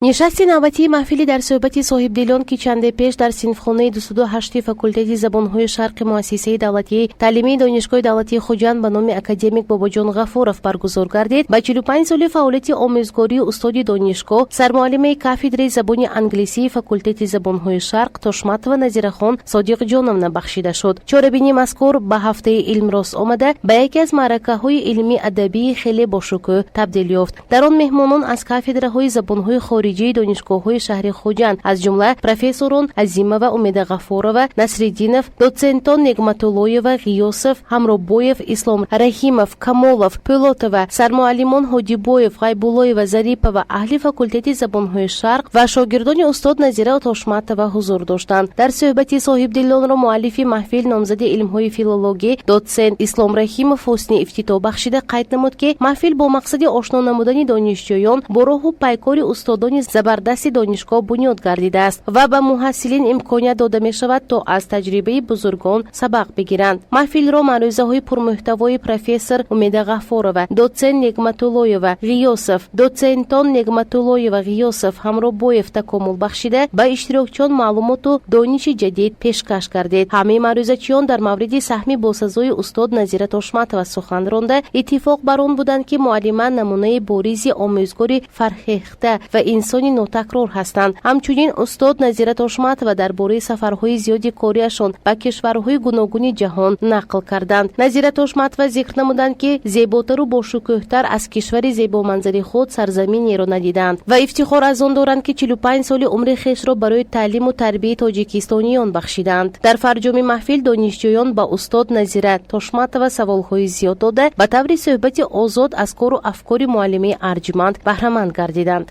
нишасти навбатии маҳфили дар суҳбати соҳибдилон ки чанде пеш дар синфхонаи 208 факултети забонҳои шарқи муассисаи давлатии таълимии донишгоҳи давлатии хуҷанд ба номи академик Бобоҷон Ғафуров баргузор гардид. Ба 45 соли фаъолияти омӯзгории устоди донишгоҳ, сармуаллимаи кафедраи забони англисии факултети забонҳои шарқ Тошматова Назирахон Содиқҷоновна бахшида шуд. Чорабинии мазкур ба ҳафтаи илм рост омада ба яке аз маъракаҳои илмӣ адабии хеле бошукӯҳ табдил ёфт. Дар он меҳмонон аз кафедраҳои забонҳои хориҷии донишгоҳҳои шаҳри Хуҷанд аз ҷумла профессорон Азимова Умеда Ғафурова, Насриддинов, доцентон Негматуллоева, Ғиёсов, Ҳамробоев, Ислом Раҳимов, Камолов, Пӯлотова, сармуаллимон Ҳодибоев, Ғайбуллоева, Зарипова, аҳли факултети забонҳои шарқ ва шогирдони устод Назира Тошматова ҳузур доштанд. Дар суҳбати соҳибдилонро муаллифи маҳфил номзади илмҳои филологӣ доцент Ислом Раҳимов ҳусни ифтитоҳ бахшида қайд намуд ки маҳфил бо мақсади ошно намудани донишҷӯён бо роҳу пайкори устодони забардасти донишгоҳ бунёд гардидааст ва ба муҳассилин имконият дода мешавад то аз таҷрибаи бузургон сабақ бигиранд. Маҳфилро маърузаҳои пурмуҳтавои профессор Умеда Ғафурова, доцент Негматуллоева, Ғиёсов, доцентон Негматуллоева, Ғиёсов, Ҳамробоев такомул бахшида ба иштирокчиён маълумоту дониши ҷадид пешкаш гардид. Ҳамаи маърузачиён дар мавриди саҳми босазои устод Назира Тошматова сухан ронда, иттифоқ бар он буданд ки муаллима намунаи боризи омӯзгори фарҳехта ва инсони нотакрор ҳастанд. Ҳамчунин устод Назира Тошматова дар бораи сафарҳои зиёди кориашон ба кишварҳои гуногуни ҷаҳон нақл карданд. Назира Тошматова зикр намуданд ки зеботару бошукӯҳтар аз кишвари зебоманзари худ сарзаминеро надиданд ва ифтихор аз он доранд ки 45 соли умри хешро барои таълиму тарбияи тоҷикистониён бахшиданд. Дар фарҷоми маҳфил донишҷӯён ба устод Назира Тошматова саволҳои зиёд дода ба таври суҳбати озод аз кору афкори муаллимаи арҷманд баҳраманд гардиданд.